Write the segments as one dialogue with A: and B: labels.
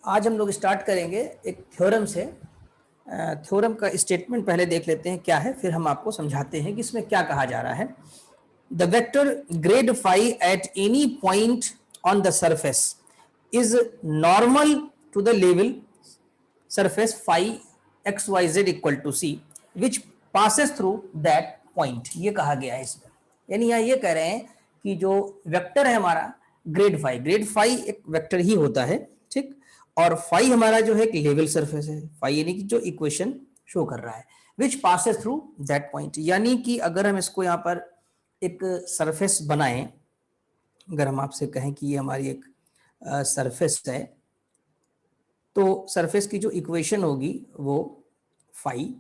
A: आज हम लोग स्टार्ट करेंगे एक थ्योरम से। थ्योरम का स्टेटमेंट पहले देख लेते हैं क्या है, फिर हम आपको समझाते हैं कि इसमें क्या कहा जा रहा है। The vector grad phi at any point on the surface is normal to the level surface phi x y z equal to c which passes through that point. ये कहा गया है इसमें, यानी यहाँ ये कह रहे हैं कि जो वेक्टर है हमारा ग्रेड फाई एक वेक्टर ही होता है, ठीक। और फाई हमारा जो है एक लेवल सरफेस है, फाई यानी कि जो इक्वेशन शो कर रहा है विच पासेस थ्रू दैट पॉइंट। यानी कि अगर हम इसको यहाँ पर एक सरफेस बनाएं, अगर हम आपसे कहें कि ये हमारी एक सरफेस है, तो सरफेस की जो इक्वेशन होगी वो phi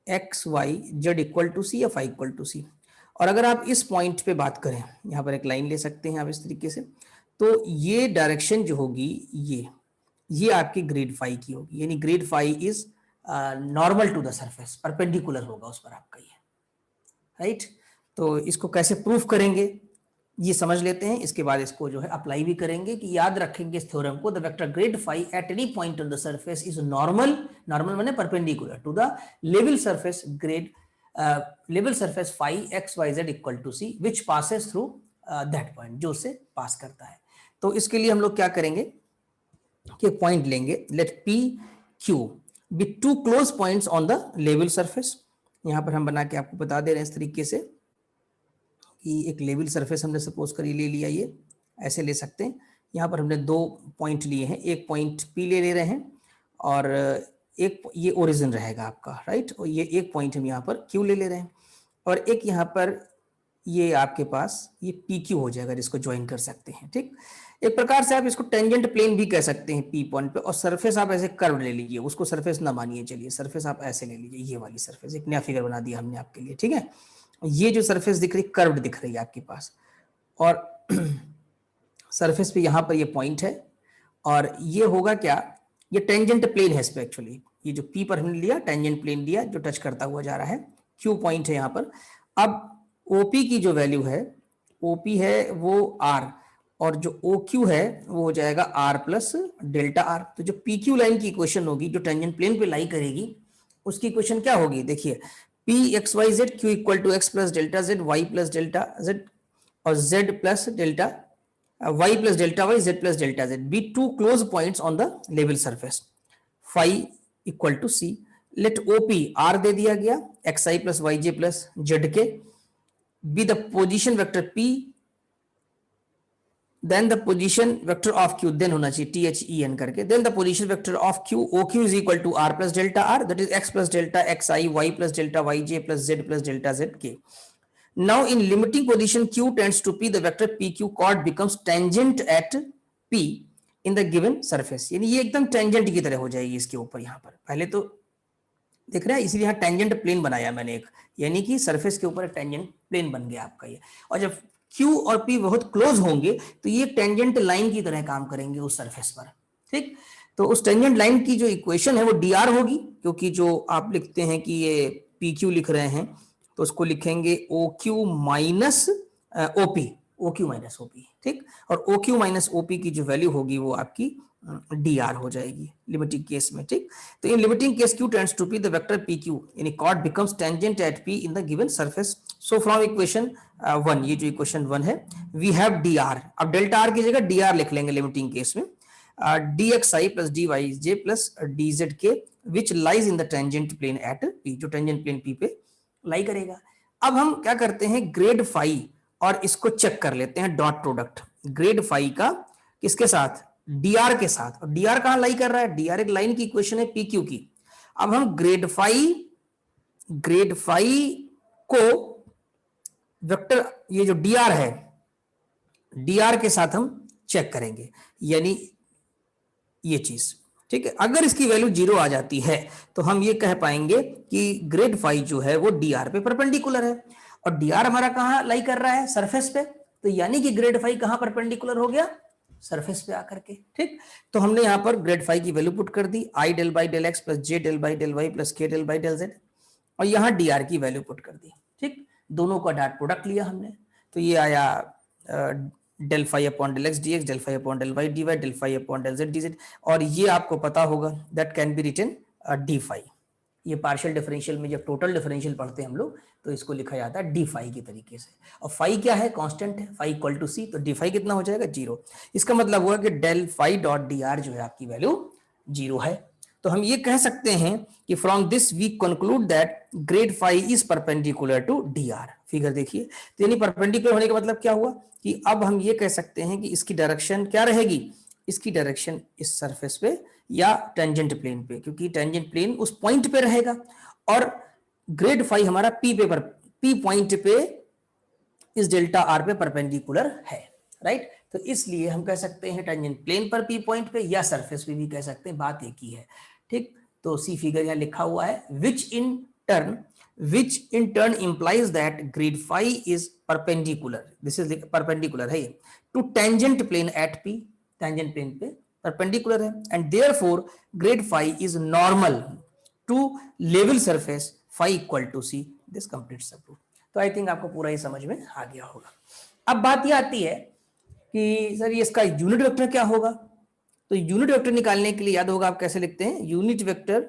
A: x y z equal to c या फाई इक्वल टू सी। और अगर आप इस पॉइंट पे बात करें, यहाँ पर एक लाइन ले सकते हैं आप इस तरीके से, तो ये डायरेक्शन जो होगी ये आपकी ग्रेड फाई की होगी, यानी grad phi is normal to the surface, perpendicular होगा उस पर आपका ये, राइट। तो इसको कैसे प्रूफ करेंगे ये समझ लेते हैं, इसके बाद इसको जो है अप्लाई भी करेंगे कि याद रखेंगे इस थ्योरम को। The vector grad phi at any point on the surface is normal माने perpendicular to the level surface grad level surface phi x y z equal to c which passes through that point, जो उसे पास करता है। तो इसके लिए हम लोग क्या करेंगे कि पॉइंट लेंगे, let P Q be two close points on the level surface. यहां पर हम बना के आपको बता दे रहे हैं इस तरीके से कि एक लेवल सरफेस हमने सपोज कर ले लिया, ये ऐसे ले सकते हैं। यहाँ पर हमने दो पॉइंट लिए हैं, एक पॉइंट पी ले रहे हैं और एक ये ओरिजिन रहेगा आपका, राइट। और ये एक पॉइंट हम यहाँ पर क्यू ले रहे हैं और एक यहाँ पर ये आपके पास ये पी क्यू हो जाएगा, जिसको ज्वाइन कर सकते हैं, ठीक। एक प्रकार से आप इसको टेंजेंट प्लेन भी कह सकते हैं पी पॉइंट पे। और सरफेस आप ऐसे कर्व ले लीजिए, उसको सरफेस ना मानिए, चलिए सरफेस आप ऐसे ले लीजिए, ये वाली सरफेस, एक नया फिगर बना दिया हमने आपके लिए, ठीक है। ये जो सरफेस दिख रही है कर्व्ड दिख रही है आपके पास, और सरफेस पे यहाँ पर ये पॉइंट है और ये होगा क्या, ये टेंजेंट प्लेन है इस पे एक्चुअली। ये जो पी पर हमने लिया टेंजेंट प्लेन लिया जो टच करता हुआ जा रहा है, क्यू पॉइंट है यहाँ पर। अब ओपी की जो वैल्यू है, ओपी है वो आर, और जो ओ क्यू है वो हो जाएगा आर प्लस डेल्टा आर। तो जो पी क्यू लाइन की इक्वेशन होगी जो टेंजेंट प्लेन पे लाई करेगी, उसकी इक्वेशन क्या होगी, देखिए P x y z Q equal to x plus delta z y plus delta z और z plus delta y plus delta y z plus delta z be two close points on the level surface phi equal to c। let op r दे दिया गया xi plus yj plus zk be the position vector p, then the position vector of q, then होना चाहिए then करके, then the position vector of q oq is equal to r plus delta r, that is x plus delta xi y plus delta yj plus z plus delta zk। Now in limiting position q tends to p, the vector pq chord becomes tangent at p in the given surface। यानी ये एकदम tangent की तरह हो जाएगी इसके ऊपर। यहाँ पर पहले तो दिख रहा है, इसीलिए यहाँ टेंजेंट प्लेन बनाया मैंने एक, यानी कि सरफेस के ऊपर एक टेंजेंट प्लेन बन गया आपका ये। और जब q और p बहुत क्लोज होंगे तो ये टेंजेंट लाइन की तरह काम करेंगे उस सरफेस पर, ठीक। तो उस टेंजेंट लाइन की जो इक्वेशन है वो dr होगी, क्योंकि जो आप लिखते हैं कि ये pq लिख रहे हैं तो उसको लिखेंगे OQ minus OP, OQ minus OP, ठीक। और OQ माइनस OP की जो वैल्यू होगी वो आपकी DR हो जाएगी लिमिटिंग केस में, ठीक। तो in limiting case Q tends to P, the vector PQ यानी chord becomes tangent at P in the given surface. So from equation 1, ये जो इक्वेशन 1 है, वी हैव DR। अब डेल्टा R की जगह DR लिख लेंगे लिमिटिंग केस में, dxi plus dyj plus dzk which lies in the tangent plane at P, जो टेंजेंट प्लेन P पे लाई करेगा। अब हम क्या करते हैं, ग्रेड फाई और इसको चेक कर लेते हैं डॉट प्रोडक्ट ग्रेड फाई का किसके साथ, डीआर के साथ। और डीआर कहां लाई कर रहा है, डीआर एक लाइन की इक्वेशन है पीक्यू की। अब हम ग्रेड फाई को वेक्टर ये जो डीआर है, डीआर के साथ हम चेक करेंगे, यानी ये चीज, ठीक है। अगर इसकी वैल्यू 0 आ जाती है तो हम ये कह पाएंगे कि ग्रेड फाई जो है वो डीआर पे परपेंडिकुलर है। और डीआर हमारा कहां लाई कर रहा है, सरफेस पे, तो यानी कि ग्रेड फाई कहां परपेंडिकुलर हो गया, सरफेस पे आकर के, ठीक। तो हमने यहां पर ग्रेड फाई की वैल्यू पुट कर दी, i del by del x plus j del by del y plus k del by del z, और यहां डीआर की वैल्यू पुट कर दी, ठीक। दोनों का डॉट प्रोडक्ट लिया हमने, तो ये आया del phi upon del x d x, del phi upon del y d y, del phi upon del z d z, और ये आपको पता होगा that can be written d phi. ये पार्शियल डिफरेंशियल में जब टोटल डिफरेंशियल पढ़ते हैं हम लोग तो इसको लिखा जाता है डी फाई की तरीके से। और फाई क्या है, कांस्टेंट है, फाई इक्वल टू सी, तो डी फाई कितना हो जाएगा, 0। इसका मतलब हुआ कि del phi dot d r जो है आपकी वैल्यू 0 है। तो हम ये कह सकते हैं कि from this we conclude that grad phi is perpendicular to d r. Figure देखिए, तो यानी परपेंडिकुलर होने का मतलब क्या हुआ कि अब हम ये कह सकते हैं कि इसकी डायरेक्शन क्या रहेगी, इसकी डायरेक्शन इस सरफेस पे या टेंजेंट प्लेन पे, क्योंकि टेंजेंट प्लेन उस पॉइंट पे रहेगा और ग्रेड फाई हमारा पी पॉइंट पे इस डेल्टा आर पे परपेंडिकुलर है, राइट। तो इसलिए हम कह सकते हैं टेंजेंट प्लेन पर पी पॉइंट पे या सरफेस पे भी कह सकते हैं, बात एक ही है, ठीक। तो सी फिगर यहां लिखा हुआ है which in turn implies that grad phi is perpendicular, this is perpendicular है to tangent plane at P, tangent plane पे परपेंडिकुलर है, and therefore grad phi is normal to level surface phi equal to c, this completes the proof. तो I think आपको पूरा ही समझ में आ गया होगा। अब बात ये आती है कि सर ये इसका यूनिट वेक्टर क्या होगा। तो यूनिट वेक्टर निकालने के लिए याद होगा आप कैसे लिखते हैं, unit vector,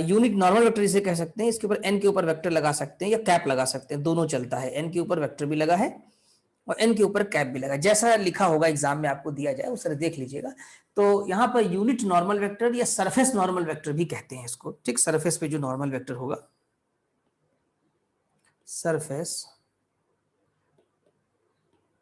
A: unit normal vector इसे कह सकते हैं, इसके ऊपर एन के ऊपर वेक्टर लगा सकते हैं या कैप लगा सकते हैं, दोनों चलता है, एन के ऊपर वेक्टर भी लगा है और एन के ऊपर कैप भी लगा, जैसा लिखा होगा एग्जाम में आपको दिया जाए उस तरह देख लीजिएगा। तो यहाँ पर यूनिट नॉर्मल वेक्टर या सरफेस नॉर्मल वेक्टर भी कहते हैं इसको, ठीक। सरफेस पे जो नॉर्मल वेक्टर होगा, सरफेस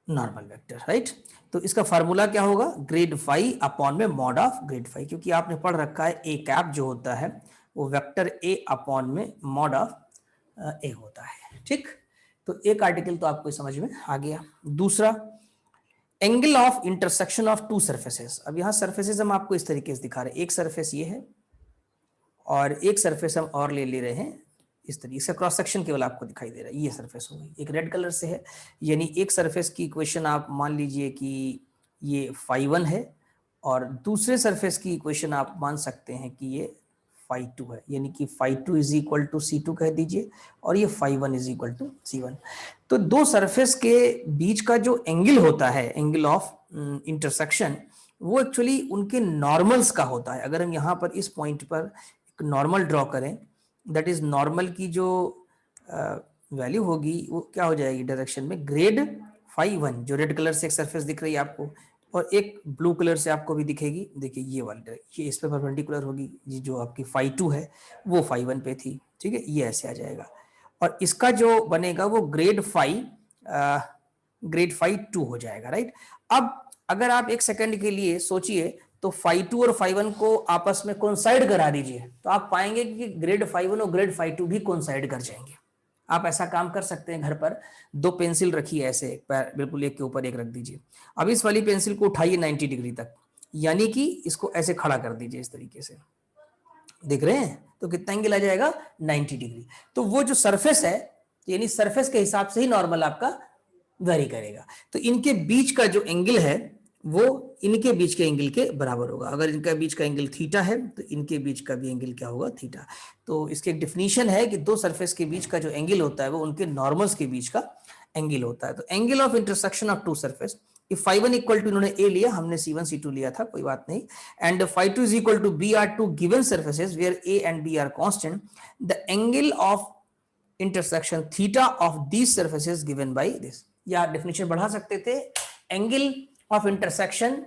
A: नॉर्मल वेक्टर, राइट। तो इसका फार्मूला क्या होगा, ग्रेड फाई अपॉन में मॉड ऑफ ग्रेड फाई, क्योंकि आपने पढ़ रखा है ए कैप जो होता है वो वेक्टर ए अपॉन में मॉड ऑफ ए होता है, ठीक। तो एक आर्टिकल तो आपको समझ में आ गया। दूसरा, angle of intersection of to surfaces. अब यहाँ सरफेसेस हम आपको इस तरीके से दिखा रहे हैं, एक सरफेस ये है और एक सरफेस हम और ले रहे हैं इस तरीके से, क्रॉस सेक्शन केवल आपको दिखाई दे रहा है, ये सरफेस हो गई, एक रेड कलर से है, यानी एक सरफेस की इक्वेशन आप मान लीजिए कि ये फाई 1 है और दूसरे सरफेस की इक्वेशन आप मान सकते हैं कि ये फाई 2 है, यानी कि phi 2 is equal to C2 कह दीजिए और ये phi 1 is equal to C1। तो दो सरफेस के बीच का जो एंगल होता है, एंगल ऑफ इंटरसेक्शन, वो एक्चुअली उनके नॉर्मल्स का होता है। अगर हम यहाँ पर इस पॉइंट पर एक नॉर्मल ड्रॉ करें, दैट इज नॉर्मल की जो वैल्यू होगी वो क्या हो जाएगी डायरेक्शन में, ग्रेड फाई 1, जो रेड कलर से एक सरफेस दिख रही है आपको और एक ब्लू कलर से आपको भी दिखेगी, देखिए ये वाली, ये इस पे परपेंडिकुलर होगी, ये जो आपकी फाई 2 है वो फाई 1 पे थी, ठीक है, ये ऐसे आ जाएगा। और इसका जो बनेगा वो ग्रेड फाई 2 हो जाएगा, राइट। अब अगर आप एक सेकंड के लिए सोचिए तो फाई 2 और फाई 1 को आपस में कोइंसाइड करा दीजिए, तो आप पाएंगे कि ग्रेड फाई 1 और ग्रेड फाई 2 भी कोइंसाइड कर जाएंगे। आप ऐसा काम कर सकते हैं, घर पर दो पेंसिल रखिए ऐसे बिल्कुल एक के ऊपर एक रख दीजिए, अब इस वाली पेंसिल को उठाइए 90 डिग्री तक, यानी कि इसको ऐसे खड़ा कर दीजिए इस तरीके से, देख रहे हैं, तो कितना एंगल आ जाएगा 90 डिग्री। तो वो जो सरफेस है, यानी सरफेस के हिसाब से ही नॉर्मल आपका वेरी करेगा, तो इनके बीच का जो एंगल है वो इनके बीच के एंगल के बराबर होगा। अगर इनका बीच का एंगल थीटा है तो इनके बीच का भी एंगल क्या होगा, थीटा। तो इसकी एक डिफिनीशन है कि दो सरफेस के बीच का जो एंगल होता है वो उनके नॉर्मल्स के बीच का एंगल होता है। तो angle of intersection of two surface, if phi 1 equal to, इन्होंने ए लिया, हमने C1 C2 लिया था, कोई बात नहीं, and phi 2 is equal to B are two given surfaces where A and B are constant, the angle of intersection theta of these surfaces given by this. या definition बढ़ा सकते थे, angle of intersection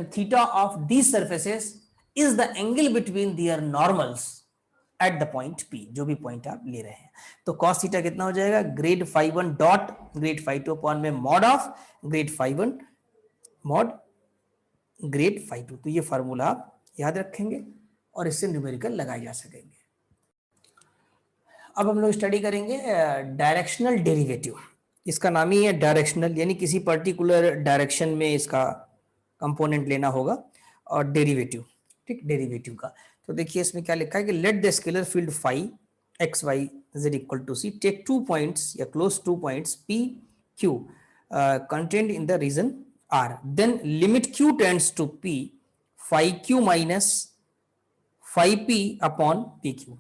A: theta of these surfaces is the angle between their normals at the point P, जो भी point आप ले रहे हैं। तो cos थीटा कितना हो जाएगा, grad phi 1 dot grad phi 2 upon में mod of grad phi 1 mod grad phi 2। तो ये फार्मूला आप याद रखेंगे और इससे न्यूमेरिकल लगाए जा सकेंगे। अब हम लोग स्टडी करेंगे डायरेक्शनल डेरिवेटिव। इसका नाम ही है डायरेक्शनल, यानी किसी पर्टिकुलर डायरेक्शन में इसका कंपोनेंट लेना होगा, और डेरिवेटिव, ठीक, डेरिवेटिव का। तो देखिए इसमें क्या लिखा है कि let the scalar field phi x y z equal to c, take 2 points या close 2 points P Q content in the region R, then limit Q tends to P phi Q minus phi P upon P Q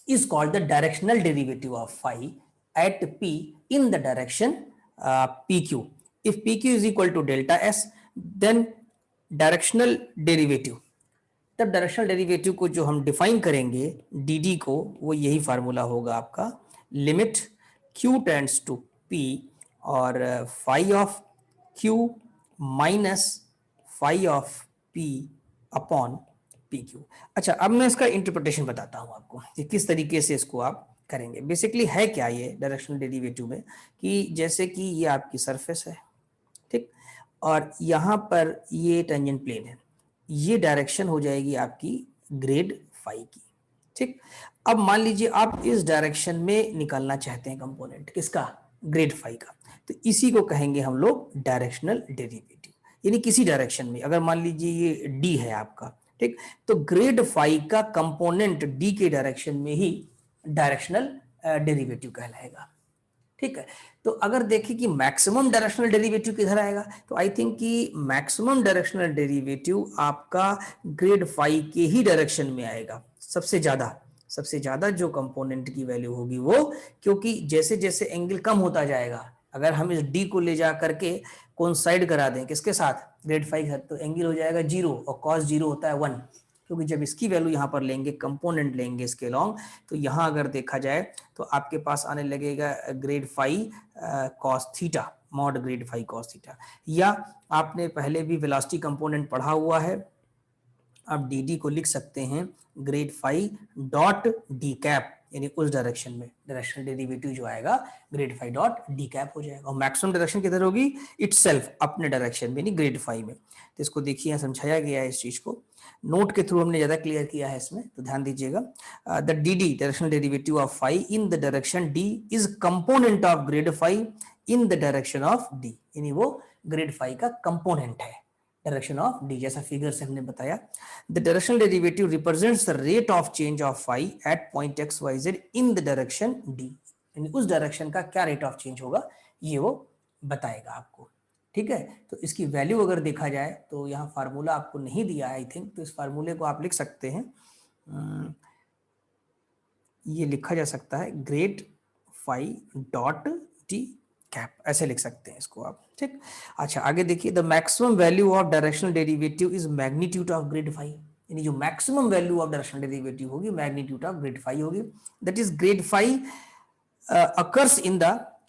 A: is called the directional derivative of phi at p in the direction P Q. If P Q is equal to delta s, then directional derivative, तब directional derivative को जो हम define करेंगे D D को, वो यही formula होगा आपका, limit Q tends to P और phi of Q minus phi of P upon P Q. अच्छा, अब मैं इसका इंटरप्रिटेशन बताता हूं आपको कि किस तरीके से इसको आप करेंगे। बेसिकली है क्या ये डायरेक्शनल डेरिवेटिव में, कि जैसे कि ये आपकी सरफेस है, ठीक, और यहाँ पर ये टेंजेंट प्लेन है, ये डायरेक्शन हो जाएगी आपकी ग्रेड फाई की, ठीक। अब मान लीजिए आप इस डायरेक्शन में निकालना चाहते हैं कंपोनेंट किसका, ग्रेड फाई का, तो इसी को कहेंगे हम लोग डायरेक्शनल डेरिवेटिव। यानी किसी डायरेक्शन में, अगर मान लीजिए ये डी है आपका, ठीक, तो ग्रेड फाई का कंपोनेंट डी के डायरेक्शन में ही डायरेक्शनल डेरिवेटिव कहलाएगा, ठीक है। तो अगर देखें कि मैक्सिमम डायरेक्शनल डेरिवेटिव किधर आएगा, तो आई थिंक कि मैक्सिमम डायरेक्शनल डेरिवेटिव आपका ग्रेड फाई के ही डायरेक्शन में आएगा, सबसे ज्यादा जो कंपोनेंट की वैल्यू होगी वो, क्योंकि जैसे जैसे एंगल कम होता जाएगा, अगर हम इस डी को ले जा करके कोइंसाइड करा दें किसके साथ, ग्रेड फाई के साथ, तो एंगल हो जाएगा 0 और कॉस 0 होता है 1, क्योंकि जब इसकी वैल्यू यहाँ पर लेंगे, कंपोनेंट लेंगे इसके लॉन्ग, तो यहाँ अगर देखा जाए तो आपके पास आने लगेगा grad phi cos theta, mod grad phi cos theta. या आपने पहले भी वेलोसिटी कंपोनेंट पढ़ा हुआ है, आप डी डी को लिख सकते हैं grad phi dot d cap, यानी उस डायरेक्शन में डायरेक्शनल डेरिवेटिव जो आएगा grad phi dot d cap हो जाएगा। और मैक्सिमम डायरेक्शन किधर होगी, इटसेल्फ, अपने डायरेक्शन में, यानी ग्रेड फाई में। तो इसको देखिए यहाँ समझाया गया है, इस चीज को नोट के थ्रू हमने ज्यादा क्लियर किया है इसमें, तो ध्यान दीजिएगा। The d d directional derivative of phi in the direction d is component of grad phi in the direction of d, यानी वो ग्रेड फाई का कंपोनेंट है डायरेक्शन ऑफ डी, जैसा फिगर से हमने बताया। The directional derivative represents the rate of change of phi at point x y z in the direction d, यानी उस डायरेक्शन का क्या रेट ऑफ चेंज होगा ये वो बताएगा आपको, ठीक है। तो इसकी वैल्यू अगर देखा जाए तो यहाँ फार्मूला आपको नहीं दिया है आई थिंक, तो इस फार्मूले को आप लिख सकते हैं, ये लिखा जा सकता है grad phi dot d cap, ऐसे लिख सकते हैं इसको आप, ठीक। अच्छा, आगे देखिए, the maximum value of directional derivative is magnitude of grad phi, यानी जो maximum value of directional derivative होगी मैग्नीट्यूड ऑफ ग्रेड फाई होगी, that is grad phi occurs in the,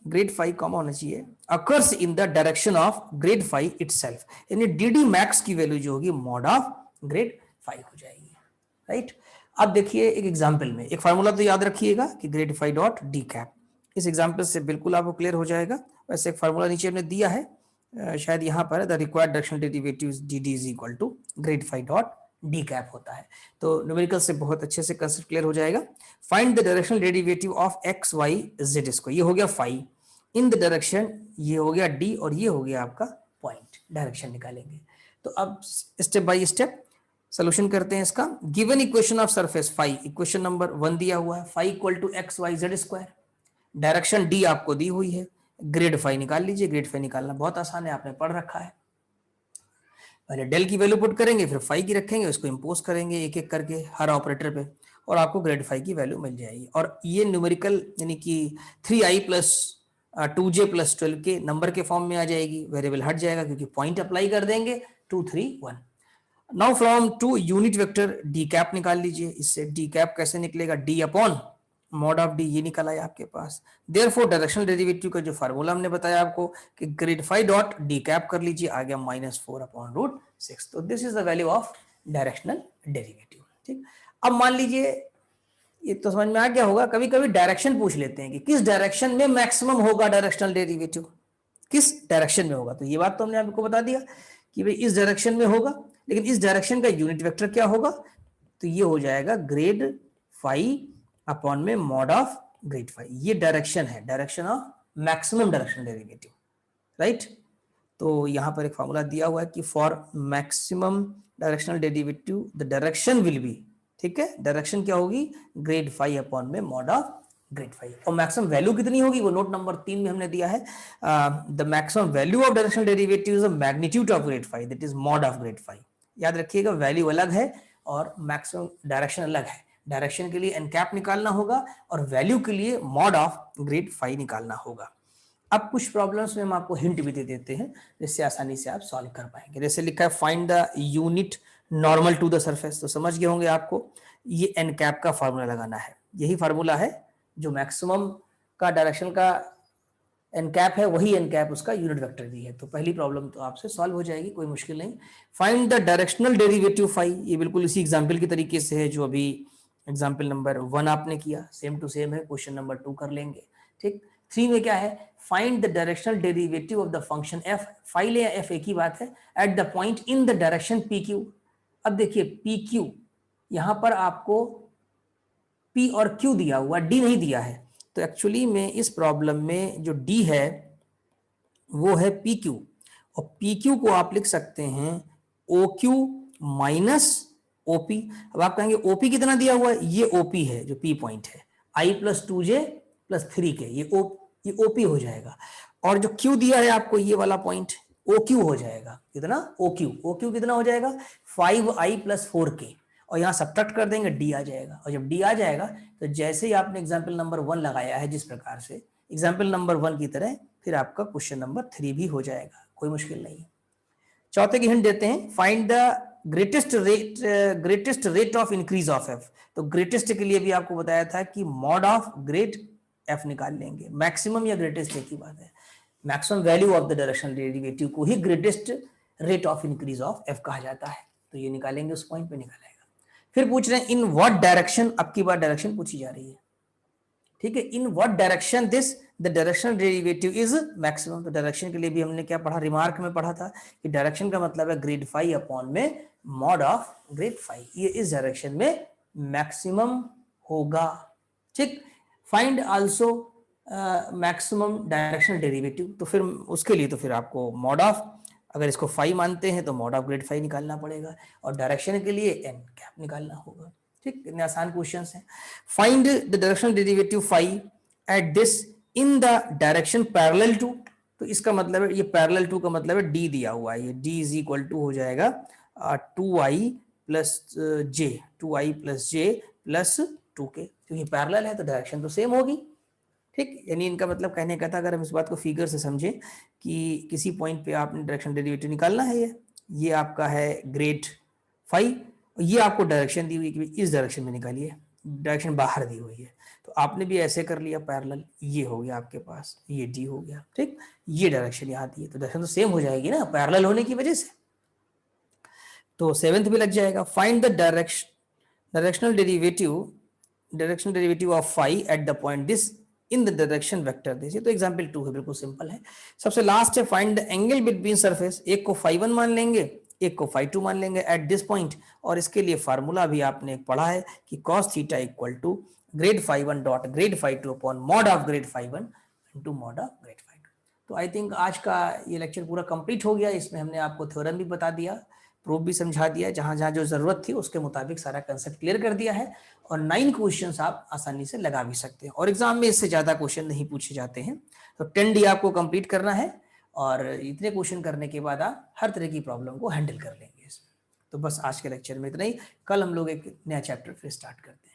A: grad phi comma होना चाहिए, occurs in the direction of grad phi itself, यानी d d max की value जो होगी mod of grad phi हो जाएगी, राइट। अब देखिए एक एग्जाम्पल में, एक फार्मूला तो याद रखिएगा कि grad phi dot d cap, इस एग्जाम्पल से बिल्कुल आपको क्लियर हो जाएगा। वैसे एक फार्मूला नीचे हमने दिया है, शायद यहाँ पर the required directional derivative d d is equal to grad phi dot d cap होता है, तो न्यूमेरिकल से बहुत अच्छे से कंसेप्ट क्लियर हो जाएगा। Find the directional derivative of x y z, इसको ये हो गया फाई इन द डायरेक्शन, ये हो गया डी, और ये हो गया आपका पॉइंट, डायरेक्शन निकालेंगे। तो अब स्टेप बाय स्टेप सोल्यूशन करते हैं इसका। Given equation of surface phi, equation number 1 दिया हुआ है, phi equal to x y z square, direction d आपको दी हुई है, ग्रेड फाई निकाल लीजिए। ग्रेड फाई निकालना बहुत आसान है, आपने पढ़ रखा है। पहले डेल की वैल्यू पुट करेंगे, फिर फाई की रखेंगे, उसको इंपोज करेंगे एक एक करके हर ऑपरेटर पे, और आपको ग्रेड फाई की वैल्यू मिल जाएगी। और ये न्यूमेरिकल यानी कि 3i प्लस 2j प्लस 12 के नंबर के फॉर्म में आ जाएगी, वेरिएबल हट जाएगा क्योंकि पॉइंट अप्लाई कर देंगे 2 3 1। Now from two unit vector d cap निकाल लीजिए, इससे डी कैप कैसे निकलेगा, d upon mod of d, ये निकला है आपके पास। देयरफॉर डायरेक्शनल डेरिवेटिव का जो फार्मूला हमने बताया आपको कि grad phi dot d cap कर लीजिए, आ गया -4/√6। तो this is the value of directional derivative, ठीक। अब मान लीजिए, ये तो समझ में आ गया होगा, कभी कभी डायरेक्शन पूछ लेते हैं कि किस डायरेक्शन में मैक्सिमम होगा डायरेक्शनल डेरिवेटिव, किस डायरेक्शन में होगा। तो ये बात तो हमने आपको बता दिया कि भाई इस डायरेक्शन में होगा, लेकिन इस डायरेक्शन का यूनिट वेक्टर क्या होगा, तो ये हो जाएगा ग्रेड फाई अपॉन में मॉड ऑफ ग्रेड फाई। ये डायरेक्शन है, direction of maximum directional derivative, right. तो यहाँ पर एक फॉर्मूला दिया हुआ है कि for maximum directional derivative the direction will be, ठीक है, डायरेक्शन क्या होगी, ग्रेड फाई अपॉन में मॉड ऑफ ग्रेड फाई। और मैक्सिमम वैल्यू कितनी होगी, वो नोट नंबर 3 में हमने दिया है, the maximum value of directional derivative is the magnitude of grad phi, that is mod of grad phi. याद रखिएगा, वैल्यू अलग है और मैक्सिमम डायरेक्शन अलग है। डायरेक्शन के लिए एन कैप निकालना होगा और वैल्यू के लिए मॉड ऑफ ग्रेड फाई निकालना होगा। अब कुछ प्रॉब्लम्स में हम आपको हिंट भी दे देते हैं जिससे आसानी से आप सॉल्व कर पाएंगे। जैसे लिखा है find the unit normal to the surface, तो समझ गए होंगे आपको ये एन कैप का फार्मूला लगाना है। यही फार्मूला है जो मैक्सिमम का डायरेक्शन का एन कैप है, वही एन कैप उसका यूनिट वेक्टर भी है। तो पहली प्रॉब्लम तो आपसे सॉल्व हो जाएगी, कोई मुश्किल नहीं। Find the directional derivative phi, ये बिल्कुल इसी एग्जाम्पल की तरीके से है जो अभी एग्जाम्पल नंबर 1 आपने किया, सेम टू सेम है। क्वेश्चन नंबर 2 कर लेंगे, ठीक। 3 में क्या है, find the directional derivative of the function f, phi ले या एफ एक ही बात है, at the point in the direction P Q. अब देखिए पी क्यू, यहां पर आपको पी और क्यू दिया हुआ, डी नहीं दिया है। तो एक्चुअली में इस प्रॉब्लम में जो डी है वो है पी क्यू, और पी क्यू को आप लिख सकते हैं ओ क्यू माइनस ओपी। अब आप कहेंगे ओपी कितना दिया हुआ है, ये ओपी है जो पी पॉइंट है, आई प्लस 2j प्लस 3 के, ये ओपी हो जाएगा। और जो क्यू दिया है आपको ये वाला पॉइंट ओ क्यू हो जाएगा, कितना ओ क्यू कितना हो जाएगा 5i प्लस 4k, और यहाँ सब्ट्रैक्ट कर देंगे डी आ जाएगा। और जब डी आ जाएगा तो जैसे ही आपने एग्जाम्पल नंबर 1 लगाया है जिस प्रकार से, एग्जाम्पल नंबर 1 की तरह फिर आपका क्वेश्चन नंबर 3 भी हो जाएगा, कोई मुश्किल नहीं। चौथे की हिंट देते हैं, find the greatest rate of increase of F. तो ग्रेटेस्ट के लिए भी आपको बताया था कि मॉड ऑफ ग्रेट एफ निकाल लेंगे, मैक्सिमम या ग्रेटेस्ट एक ही बात है। Maximum value of the directional derivative को ही greatest rate of increase of f कहा जाता है। तो ये निकालेंगे, उस पॉइंट पे निकालेगा। फिर पूछ रहे हैं इन व्हाट डायरेक्शन, अब की बार डायरेक्शन पूछी जा रही है, ठीक है। In what direction this the directional derivative is maximum. तो डायरेक्शन के लिए भी हमने क्या पढ़ा, रिमार्क में पढ़ा था कि डायरेक्शन का मतलब है ग्रेड फाई अपॉन में मॉड ऑफ ग्रेड फाई, ये इस डायरेक्शन में मैक्सिमम होगा, ठीक। Find also maximum directional derivative, तो फिर उसके लिए तो फिर आपको मॉड ऑफ, अगर इसको फाई मानते हैं तो मॉड ऑफ ग्रेड फाई निकालना पड़ेगा, और डायरेक्शन के लिए एन कैप निकालना होगा, ठीक। इतने आसान क्वेश्चन हैं। Find the directional derivative phi at this in the direction parallel to, तो इसका मतलब है ये पैरेलल टू का मतलब है डी दिया हुआ है, ये डी इज इक्वल टू हो जाएगा 2i प्लस जे, 2i प्लस जे प्लस 2k, क्योंकि पैरेलल है तो डायरेक्शन तो सेम होगी, ठीक। यानी इनका मतलब कहने का था, अगर हम इस बात को फिगर से समझें कि किसी पॉइंट पे आपने डायरेक्शन डेरिवेटिव निकालना है, ये आपका है ग्रेड फाई, ये आपको डायरेक्शन दी हुई कि इस डायरेक्शन में निकालिए, डायरेक्शन बाहर दी हुई है, तो आपने भी ऐसे कर लिया पैरेलल, ये हो गया आपके पास, ये डी हो गया, ठीक। ये डायरेक्शन यहाँ दी है तो डायरेक्शन तो सेम हो जाएगी ना पैरेलल होने की वजह से, तो 7th भी लग जाएगा। Find the directional derivative of phi at the point this in the direction vector this, तो एग्जांपल 2 है, बिल्कुल सिंपल है। सबसे लास्ट है find the angle between surface, एक को फाई 1 मान लेंगे, एक को फाई 2 मान लेंगे एट दिस पॉइंट, और इसके लिए फार्मूला भी आपने पढ़ा है कि cos theta equal to grad phi 1 dot grad phi 2 upon mod of grad phi 1 into mod of grad phi 2। तो आई थिंक आज का ये लेक्चर पूरा कंप्लीट हो गया। इसमें हमने आपको थ्योरम भी बता दिया, प्रूफ भी समझा दिया, जहां जहां जो जरूरत थी उसके मुताबिक सारा कंसेप्ट क्लियर कर दिया है, और 9 क्वेश्चंस आप आसानी से लगा भी सकते हैं, और एग्जाम में इससे ज्यादा क्वेश्चन नहीं पूछे जाते हैं। तो 10 डी आपको कंप्लीट करना है, और इतने क्वेश्चन करने के बाद आप हर तरह की प्रॉब्लम को हैंडल कर लेंगे इसमें। तो बस आज के लेक्चर में इतना ही, कल हम लोग एक नया चैप्टर फिर स्टार्ट करते हैं।